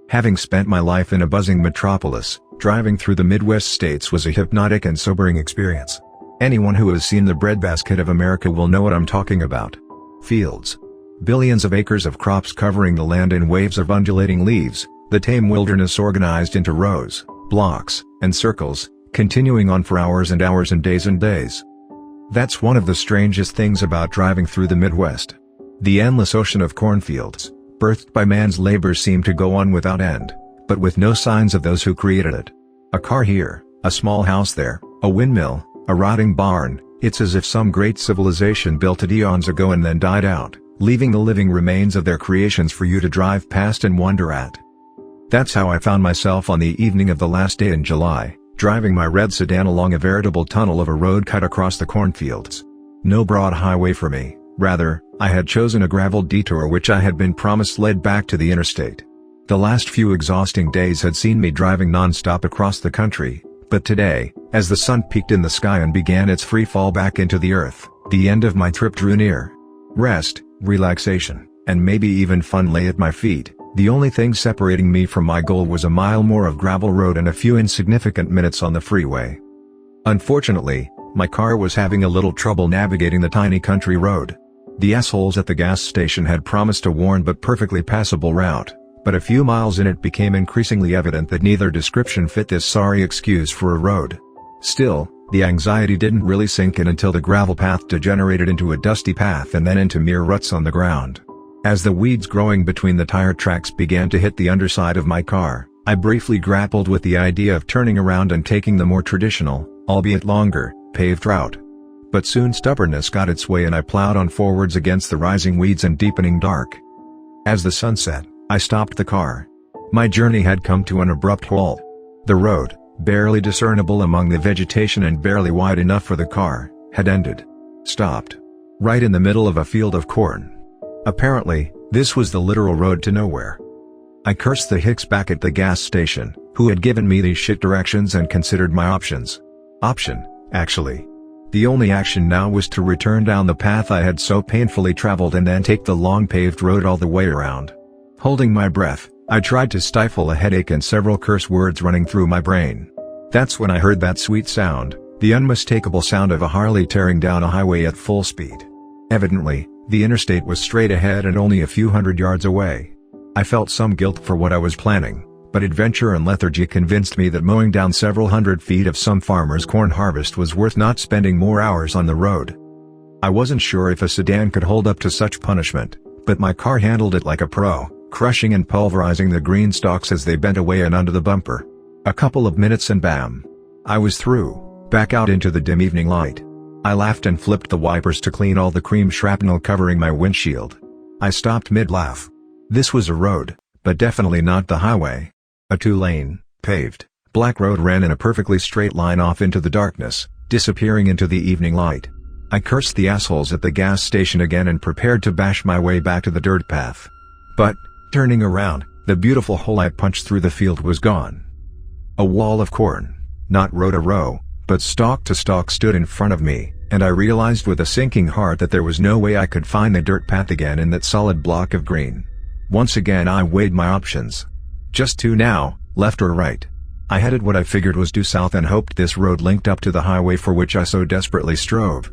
Having spent my life in a buzzing metropolis, driving through the Midwest states was a hypnotic and sobering experience. Anyone who has seen the breadbasket of America will know what I'm talking about. Fields. Billions of acres of crops covering the land in waves of undulating leaves, the tame wilderness organized into rows, blocks, and circles, continuing on for hours and hours and days. That's one of the strangest things about driving through the Midwest. The endless ocean of cornfields, birthed by man's labor, seemed to go on without end, but with no signs of those who created it. A car here, a small house there, a windmill, a rotting barn. It's as if some great civilization built it eons ago and then died out, leaving the living remains of their creations for you to drive past and wonder at. That's how I found myself on the evening of the last day in July, driving my red sedan along a veritable tunnel of a road cut across the cornfields. No broad highway for me, rather, I had chosen a gravel detour which I had been promised led back to the interstate. The last few exhausting days had seen me driving non-stop across the country, but today, as the sun peaked in the sky and began its free fall back into the earth, the end of my trip drew near. Rest, relaxation, and maybe even fun lay at my feet. The only thing separating me from my goal was a mile more of gravel road and a few insignificant minutes on the freeway. Unfortunately, my car was having a little trouble navigating the tiny country road. The assholes at the gas station had promised a worn but perfectly passable route, but a few miles in it became increasingly evident that neither description fit this sorry excuse for a road. Still, the anxiety didn't really sink in until the gravel path degenerated into a dusty path and then into mere ruts on the ground. As the weeds growing between the tire tracks began to hit the underside of my car, I briefly grappled with the idea of turning around and taking the more traditional, albeit longer, paved route. But soon stubbornness got its way and I plowed on forwards against the rising weeds and deepening dark. As the sun set, I stopped the car. My journey had come to an abrupt halt. The road, barely discernible among the vegetation and barely wide enough for the car, had ended. Stopped. Right in the middle of a field of corn. Apparently, this was the literal road to nowhere. I cursed the hicks back at the gas station, who had given me these shit directions, and considered my options. Actually. The only action now was to return down the path I had so painfully traveled and then take the long paved road all the way around. Holding my breath, I tried to stifle a headache and several curse words running through my brain. That's when I heard that sweet sound, the unmistakable sound of a Harley tearing down a highway at full speed. Evidently, the interstate was straight ahead and only a few hundred yards away. I felt some guilt for what I was planning, but adventure and lethargy convinced me that mowing down several hundred feet of some farmer's corn harvest was worth not spending more hours on the road. I wasn't sure if a sedan could hold up to such punishment, but my car handled it like a pro, crushing and pulverizing the green stalks as they bent away and under the bumper. A couple of minutes and bam! I was through, back out into the dim evening light. I laughed and flipped the wipers to clean all the cream shrapnel covering my windshield. I stopped mid-laugh. This was a road, but definitely not the highway. A two-lane, paved, black road ran in a perfectly straight line off into the darkness, disappearing into the evening light. I cursed the assholes at the gas station again and prepared to bash my way back to the dirt path. But, turning around, the beautiful hole I punched through the field was gone. A wall of corn, not row to row, but stalk to stalk, stood in front of me, and I realized with a sinking heart that there was no way I could find the dirt path again in that solid block of green. Once again I weighed my options. Just two now, left or right. I headed what I figured was due south and hoped this road linked up to the highway for which I so desperately strove.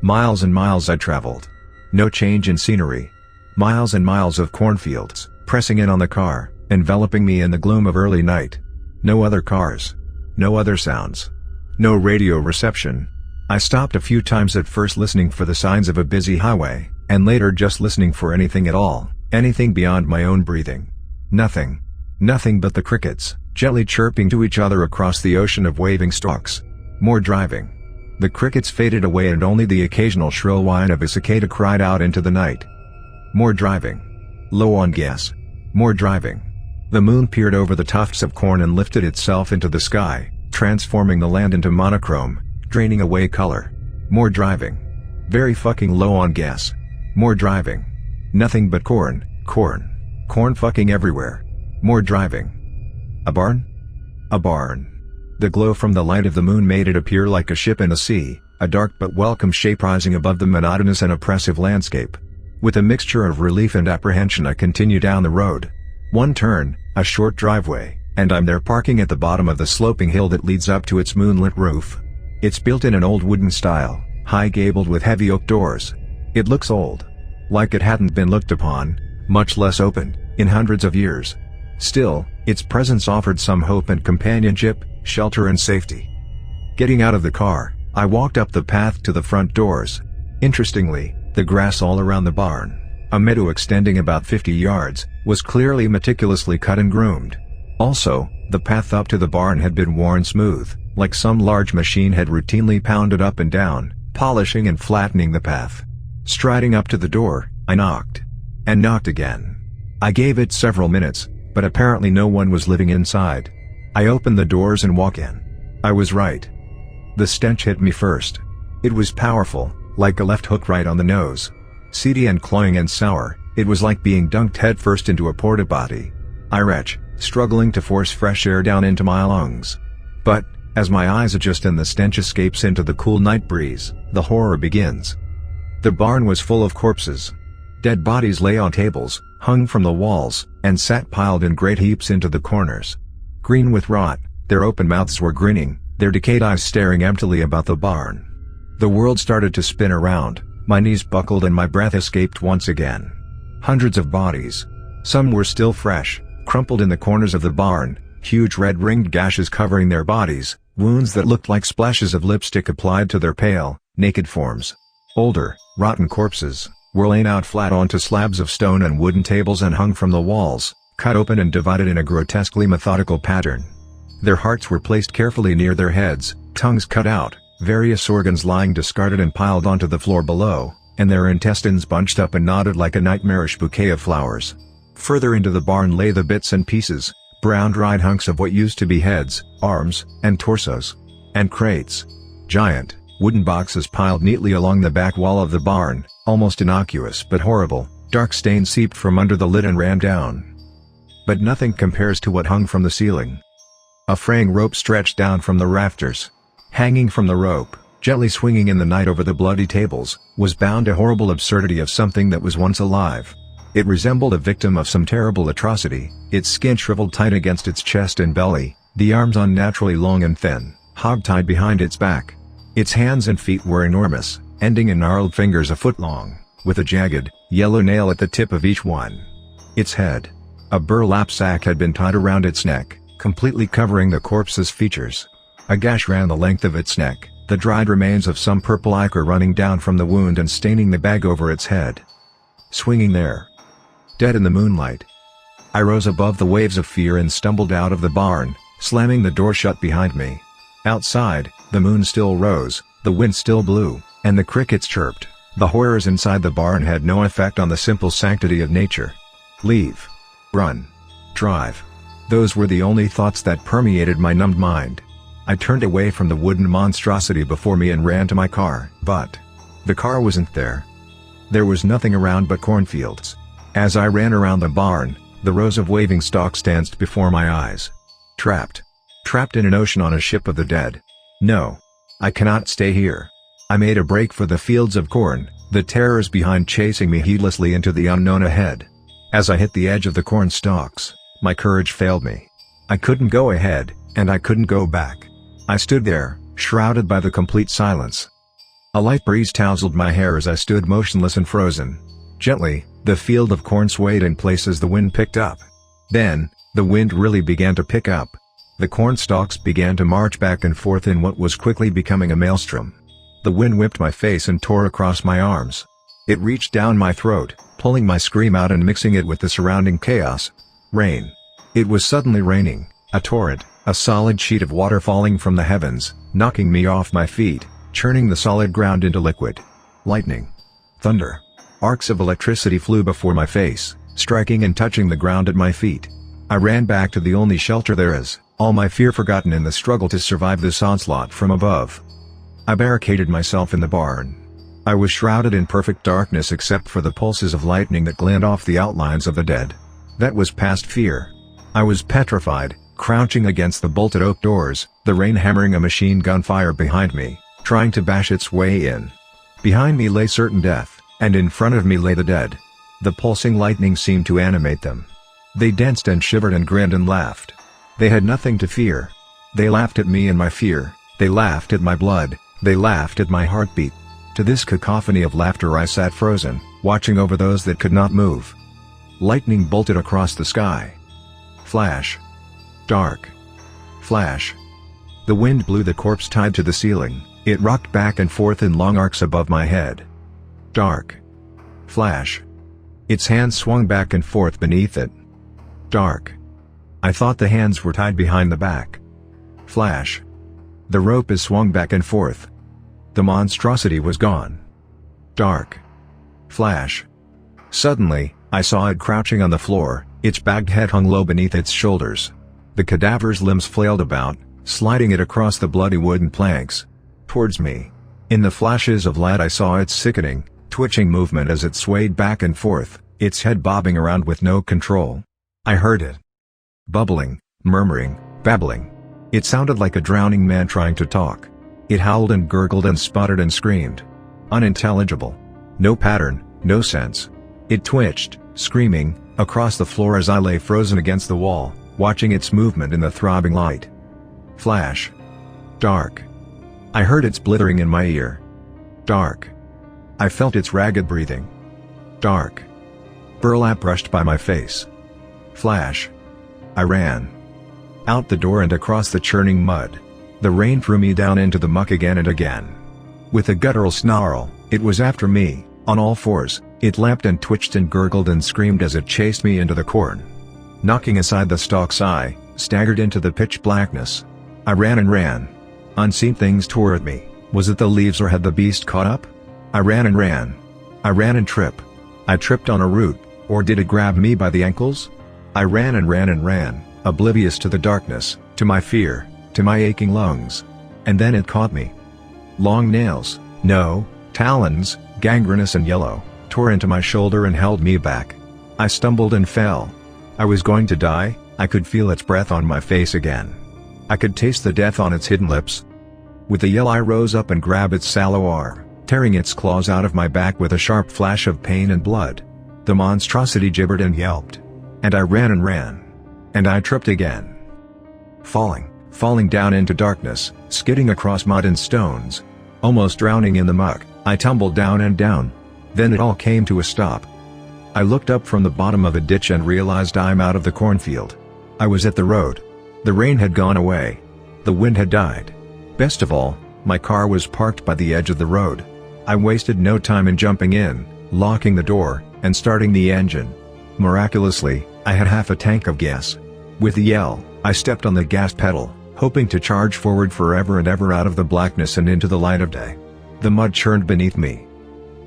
Miles and miles I traveled. No change in scenery. Miles and miles of cornfields, pressing in on the car, enveloping me in the gloom of early night. No other cars. No other sounds. No radio reception. I stopped a few times at first listening for the signs of a busy highway, and later just listening for anything at all, anything beyond my own breathing. Nothing. Nothing but the crickets, gently chirping to each other across the ocean of waving stalks. More driving. The crickets faded away and only the occasional shrill whine of a cicada cried out into the night. More driving. Low on gas. More driving. The moon peered over the tufts of corn and lifted itself into the sky, transforming the land into monochrome, draining away color. More driving. Very fucking low on gas. More driving. Nothing but corn, corn. Corn fucking everywhere. More driving. A barn? A barn. The glow from the light of the moon made it appear like a ship in the sea, a dark but welcome shape rising above the monotonous and oppressive landscape. With a mixture of relief and apprehension I continued down the road. One turn, A short driveway, and I'm there parking at the bottom of the sloping hill that leads up to its moonlit roof. It's built in an old wooden style, high gabled with heavy oak doors. It looks old. Like it hadn't been looked upon, much less opened, in hundreds of years. Still, its presence offered some hope and companionship, shelter and safety. Getting out of the car, I walked up the path to the front doors. Interestingly, the grass all around the barn, a meadow extending about 50 yards, was clearly meticulously cut and groomed. Also, the path up to the barn had been worn smooth, like some large machine had routinely pounded up and down, polishing and flattening the path. Striding up to the door, I knocked. And knocked again. I gave it several minutes, but apparently no one was living inside. I opened the doors and walked in. I was right. The stench hit me first. It was powerful, like a left hook right on the nose. Seedy and cloying and sour, it was like being dunked headfirst into a porta-potty. I retch, struggling to force fresh air down into my lungs. But, as my eyes adjust and the stench escapes into the cool night breeze, the horror begins. The barn was full of corpses. Dead bodies lay on tables, hung from the walls, and sat piled in great heaps into the corners. Green with rot, their open mouths were grinning, their decayed eyes staring emptily about the barn. The world started to spin around, my knees buckled and my breath escaped once again. Hundreds of bodies. Some were still fresh, crumpled in the corners of the barn, huge red-ringed gashes covering their bodies, wounds that looked like splashes of lipstick applied to their pale, naked forms. Older, rotten corpses were laid out flat onto slabs of stone and wooden tables and hung from the walls, cut open and divided in a grotesquely methodical pattern. Their hearts were placed carefully near their heads, tongues cut out, various organs lying discarded and piled onto the floor below, and their intestines bunched up and knotted like a nightmarish bouquet of flowers. Further into the barn lay the bits and pieces, brown dried hunks of what used to be heads, arms, and torsos. And crates. Giant, wooden boxes piled neatly along the back wall of the barn, almost innocuous but horrible, dark stains seeped from under the lid and ran down. But nothing compares to what hung from the ceiling. A fraying rope stretched down from the rafters. Hanging from the rope, gently swinging in the night over the bloody tables, was bound a horrible absurdity of something that was once alive. It resembled a victim of some terrible atrocity, its skin shriveled tight against its chest and belly, the arms unnaturally long and thin, hog-tied behind its back. Its hands and feet were enormous, ending in gnarled fingers a foot long, with a jagged, yellow nail at the tip of each one. Its head. A burlap sack had been tied around its neck, completely covering the corpse's features. A gash ran the length of its neck, the dried remains of some purple ichor running down from the wound and staining the bag over its head. Swinging there. Dead in the moonlight. I rose above the waves of fear and stumbled out of the barn, slamming the door shut behind me. Outside, the moon still rose, the wind still blew, and the crickets chirped. The horrors inside the barn had no effect on the simple sanctity of nature. Leave. Run. Drive. Those were the only thoughts that permeated my numbed mind. I turned away from the wooden monstrosity before me and ran to my car. But the car wasn't there. There was nothing around but cornfields. As I ran around the barn, the rows of waving stalks danced before my eyes. Trapped. Trapped in an ocean on a ship of the dead. No. I cannot stay here. I made a break for the fields of corn, the terrors behind chasing me heedlessly into the unknown ahead. As I hit the edge of the corn stalks, my courage failed me. I couldn't go ahead, and I couldn't go back. I stood there, shrouded by the complete silence. A light breeze tousled my hair as I stood motionless and frozen. Gently, the field of corn swayed in place as the wind picked up. Then, the wind really began to pick up. The corn stalks began to march back and forth in what was quickly becoming a maelstrom. The wind whipped my face and tore across my arms. It reached down my throat, pulling my scream out and mixing it with the surrounding chaos. Rain. It was suddenly raining, a torrent, a solid sheet of water falling from the heavens, knocking me off my feet, churning the solid ground into liquid. Lightning. Thunder. Arcs of electricity flew before my face, striking and touching the ground at my feet. I ran back to the only shelter there is, all my fear forgotten in the struggle to survive this onslaught from above. I barricaded myself in the barn. I was shrouded in perfect darkness except for the pulses of lightning that glanced off the outlines of the dead. That was past fear. I was petrified, crouching against the bolted oak doors, the rain hammering a machine gun fire behind me, trying to bash its way in. Behind me lay certain death, and in front of me lay the dead. The pulsing lightning seemed to animate them. They danced and shivered and grinned and laughed. They had nothing to fear. They laughed at me and my fear, they laughed at my blood, they laughed at my heartbeat. To this cacophony of laughter I sat frozen, watching over those that could not move. Lightning bolted across the sky. Flash. Dark. Flash. The wind blew the corpse tied to the ceiling, it rocked back and forth in long arcs above my head. Dark. Flash. Its hands swung back and forth beneath it. Dark. I thought the hands were tied behind the back. Flash. The rope is swung back and forth. The monstrosity was gone. Dark. Flash. Suddenly, I saw it crouching on the floor, its bagged head hung low beneath its shoulders. The cadaver's limbs flailed about, sliding it across the bloody wooden planks. Towards me. In the flashes of light I saw its sickening, twitching movement as it swayed back and forth, its head bobbing around with no control. I heard it. Bubbling, murmuring, babbling. It sounded like a drowning man trying to talk. It howled and gurgled and sputtered and screamed. Unintelligible. No pattern, no sense. It twitched, screaming, across the floor as I lay frozen against the wall, watching its movement in the throbbing light. Flash. Dark. I heard its blithering in my ear. Dark. I felt its ragged breathing. Dark. Burlap brushed by my face. Flash. I ran. Out the door and across the churning mud. The rain threw me down into the muck again and again. With a guttural snarl, it was after me, on all fours, it lapped and twitched and gurgled and screamed as it chased me into the corn. Knocking aside the stalks I staggered into the pitch blackness. I ran and ran. Unseen things tore at me. Was it the leaves or had the beast caught up? I ran and ran. I ran and tripped. I tripped on a root, or did it grab me by the ankles? I ran and ran and ran, oblivious to the darkness, to my fear, to my aching lungs. And then it caught me. Long nails, no, talons, gangrenous and yellow, tore into my shoulder and held me back. I stumbled and fell. I was going to die. I could feel its breath on my face again. I could taste the death on its hidden lips. With a yell I rose up and grabbed its sallow arm, tearing its claws out of my back with a sharp flash of pain and blood. The monstrosity gibbered and yelped. And I ran and ran. And I tripped again. Falling down into darkness, skidding across mud and stones. Almost drowning in the muck, I tumbled down and down. Then it all came to a stop. I looked up from the bottom of a ditch and realized I'm out of the cornfield. I was at the road. The rain had gone away. The wind had died. Best of all, my car was parked by the edge of the road. I wasted no time in jumping in, locking the door, and starting the engine. Miraculously, I had half a tank of gas. With a yell, I stepped on the gas pedal, hoping to charge forward forever and ever out of the blackness and into the light of day. The mud churned beneath me.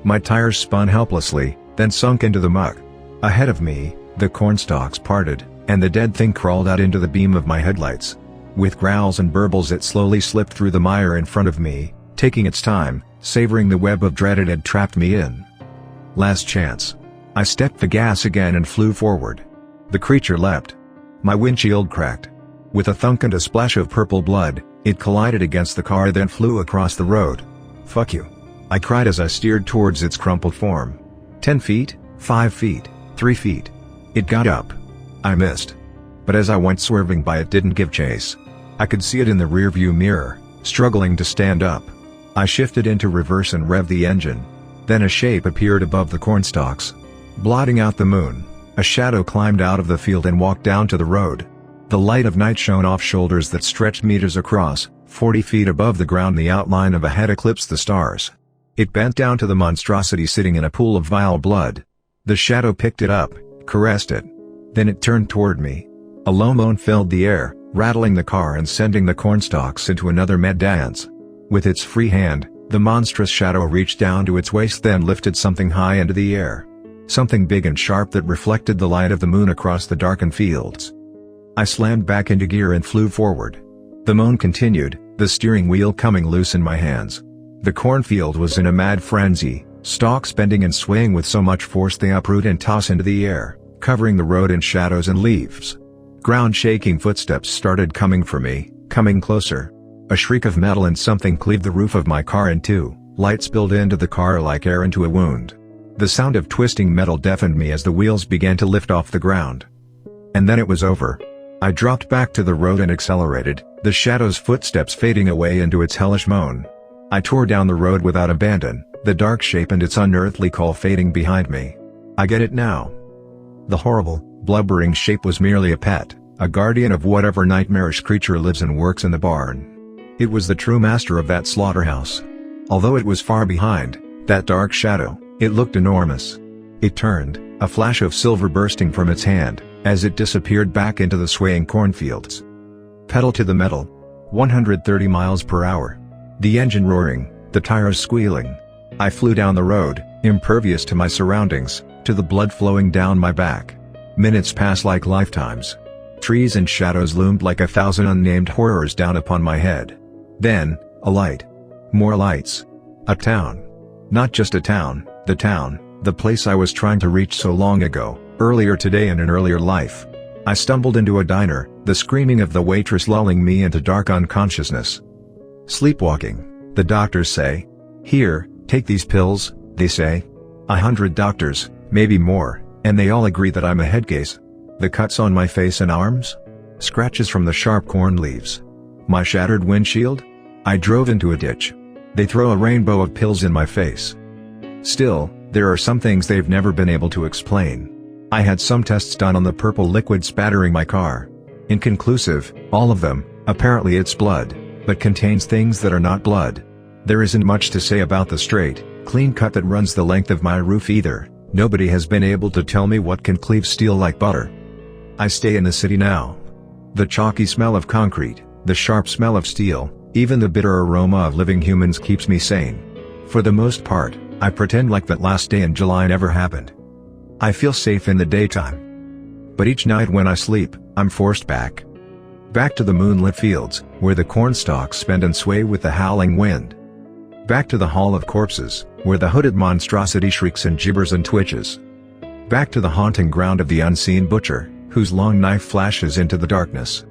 My tires spun helplessly, then sunk into the muck. Ahead of me, the cornstalks parted, and the dead thing crawled out into the beam of my headlights. With growls and burbles it slowly slipped through the mire in front of me, taking its time, savoring the web of dread it had trapped me in. Last chance. I stepped the gas again and flew forward. The creature leapt. My windshield cracked. With a thunk and a splash of purple blood, it collided against the car then flew across the road. "Fuck you," I cried as I steered towards its crumpled form. 10 feet, 5 feet, 3 feet. It got up. I missed. But as I went swerving by it didn't give chase. I could see it in the rearview mirror, struggling to stand up. I shifted into reverse and revved the engine. Then a shape appeared above the cornstalks. Blotting out the moon, a shadow climbed out of the field and walked down to the road. The light of night shone off shoulders that stretched meters across. 40 feet above the ground the outline of a head eclipsed the stars. It bent down to the monstrosity sitting in a pool of vile blood. The shadow picked it up, caressed it. Then it turned toward me. A low moan filled the air, rattling the car and sending the cornstalks into another mad dance. With its free hand, the monstrous shadow reached down to its waist then lifted something high into the air. Something big and sharp that reflected the light of the moon across the darkened fields. I slammed back into gear and flew forward. The moan continued, the steering wheel coming loose in my hands. The cornfield was in a mad frenzy, stalks bending and swaying with so much force they uproot and toss into the air, covering the road in shadows and leaves. Ground-shaking footsteps started coming for me, coming closer. A shriek of metal and something cleaved the roof of my car in two, light spilled into the car like air into a wound. The sound of twisting metal deafened me as the wheels began to lift off the ground. And then it was over. I dropped back to the road and accelerated, the shadow's footsteps fading away into its hellish moan. I tore down the road without abandon, the dark shape and its unearthly call fading behind me. I get it now. The horrible, blubbering shape was merely a pet, a guardian of whatever nightmarish creature lives and works in the barn. It was the true master of that slaughterhouse. Although it was far behind, that dark shadow, it looked enormous. It turned, a flash of silver bursting from its hand, as it disappeared back into the swaying cornfields. Pedal to the metal. 130 miles per hour. The engine roaring, the tires squealing. I flew down the road, impervious to my surroundings, to the blood flowing down my back. Minutes passed like lifetimes. Trees and shadows loomed like 1,000 unnamed horrors down upon my head. Then, a light. More lights. A town. Not just a town, the place I was trying to reach so long ago, earlier today in an earlier life. I stumbled into a diner, the screaming of the waitress lulling me into dark unconsciousness. Sleepwalking, the doctors say. Here, take these pills, they say. 100 doctors, maybe more, and they all agree that I'm a head case. The cuts on my face and arms? Scratches from the sharp corn leaves. My shattered windshield? I drove into a ditch. They throw a rainbow of pills in my face. Still, there are some things they've never been able to explain. I had some tests done on the purple liquid spattering my car. Inconclusive, all of them, apparently it's blood, but contains things that are not blood. There isn't much to say about the straight, clean cut that runs the length of my roof either. Nobody has been able to tell me what can cleave steel like butter. I stay in the city now. The chalky smell of concrete, the sharp smell of steel, even the bitter aroma of living humans keeps me sane. For the most part, I pretend like that last day in July never happened. I feel safe in the daytime. But each night when I sleep, I'm forced back. Back to the moonlit fields, where the corn stalks bend and sway with the howling wind. Back to the Hall of Corpses, where the hooded monstrosity shrieks and gibbers and twitches. Back to the haunting ground of the unseen butcher, whose long knife flashes into the darkness.